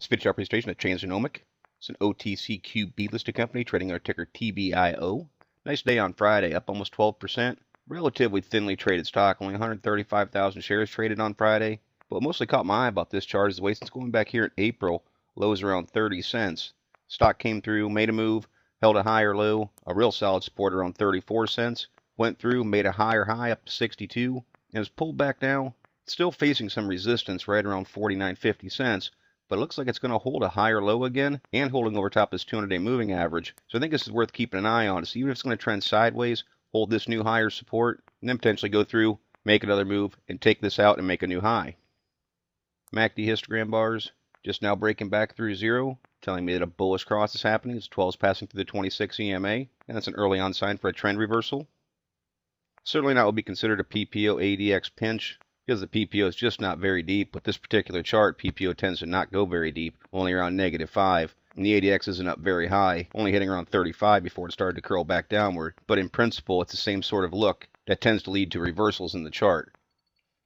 This video chart presentation at Transgenomic. It's an OTCQB listed company trading our ticker TBIO. Nice day on Friday, up almost 12%. Relatively thinly traded stock, only 135,000 shares traded on Friday. But what mostly caught my eye about this chart is the way since going back here in April, lows around 30 cents. Stock came through, made a move, held a higher low, a real solid support around 34 cents. Went through, made a higher high up to 62, and has pulled back now. It's still facing some resistance right around 49.50 cents. But it looks like it's going to hold a higher low again and holding over top this 200-day moving average. So I think this is worth keeping an eye on to see if it's going to trend sideways, hold this new higher support, and then potentially go through, make another move, and take this out and make a new high. MACD histogram bars just now breaking back through zero, telling me that a bullish cross is happening as 12 is passing through the 26 EMA, and that's an early on sign for a trend reversal. Certainly not would be considered a PPO ADX pinch, because the PPO is just not very deep. With this particular chart, PPO tends to not go very deep, only around -5. And the ADX isn't up very high, only hitting around 35 before it started to curl back downward. But in principle, it's the same sort of look that tends to lead to reversals in the chart.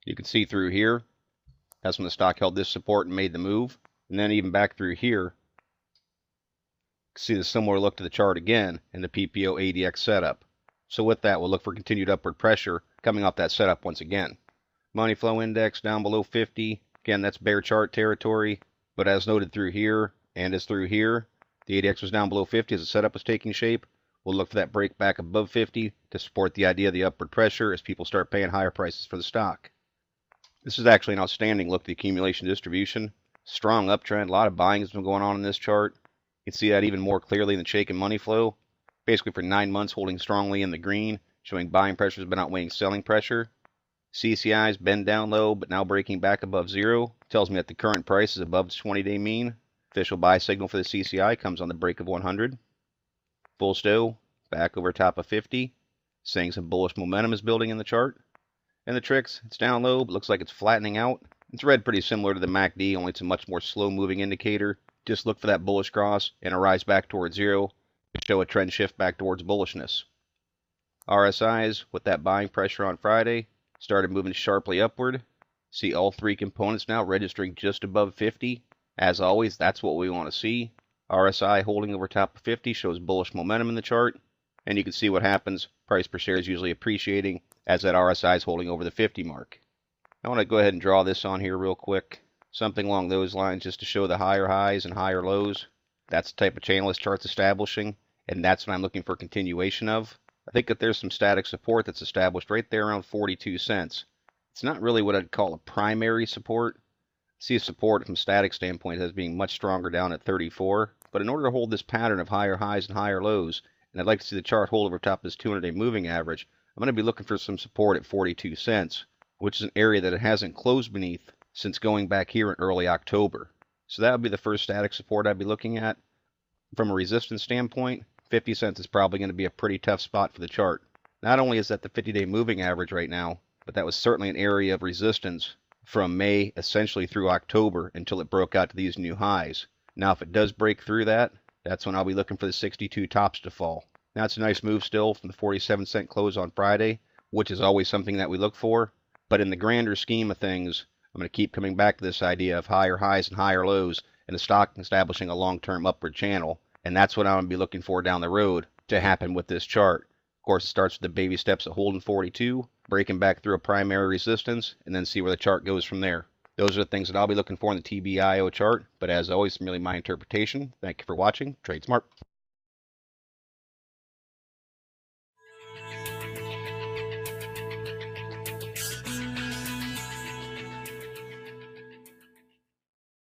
You can see through here, that's when the stock held this support and made the move. And then even back through here, you can see the similar look to the chart again in the PPO ADX setup. So with that, we'll look for continued upward pressure coming off that setup once again. Money flow index down below 50. Again, that's bear chart territory. But as noted through here and as through here, the ADX was down below 50 as the setup was taking shape. We'll look for that break back above 50 to support the idea of the upward pressure as people start paying higher prices for the stock. This is actually an outstanding look at the accumulation distribution. Strong uptrend. A lot of buying has been going on in this chart. You can see that even more clearly in the shake and money flow. Basically for 9 months holding strongly in the green, showing buying pressure has been outweighing selling pressure. CCI has been down low, but now breaking back above zero. Tells me that the current price is above the 20-day mean. Official buy signal for the CCI comes on the break of 100. Bull stow back over top of 50, saying some bullish momentum is building in the chart. And the tricks, it's down low, but looks like it's flattening out. It's red pretty similar to the MACD, only it's a much more slow-moving indicator. Just look for that bullish cross and a rise back towards zero to show a trend shift back towards bullishness. RSIs with that buying pressure on Friday started moving sharply upward. See all three components now registering just above 50. As always, that's what we want to see. RSI holding over top of 50 shows bullish momentum in the chart. And you can see what happens. Price per share is usually appreciating as that RSI is holding over the 50 mark. I want to go ahead and draw this on here real quick. Something along those lines just to show the higher highs and higher lows. That's the type of channel this chart's establishing. And that's what I'm looking for continuation of. I think that there's some static support that's established right there around 42 cents. It's not really what I'd call a primary support. I see support from a static standpoint as being much stronger down at 34. But in order to hold this pattern of higher highs and higher lows, and I'd like to see the chart hold over top of this 200-day moving average, I'm going to be looking for some support at 42 cents, which is an area that it hasn't closed beneath since going back here in early October. So that would be the first static support I'd be looking at. From a resistance standpoint, 50 cents is probably going to be a pretty tough spot for the chart. Not only is that the 50-day moving average right now, but that was certainly an area of resistance from May essentially through October until it broke out to these new highs. Now if it does break through that, that's when I'll be looking for the 62 tops to fall. Now it's a nice move still from the 47-cent close on Friday, which is always something that we look for. But in the grander scheme of things, I'm going to keep coming back to this idea of higher highs and higher lows and the stock establishing a long-term upward channel. And that's what I'm going to be looking for down the road to happen with this chart. Of course, it starts with the baby steps of holding 42, breaking back through a primary resistance, and then see where the chart goes from there. Those are the things that I'll be looking for in the TBIO chart. But as always, it's merely my interpretation. Thank you for watching. Trade smart.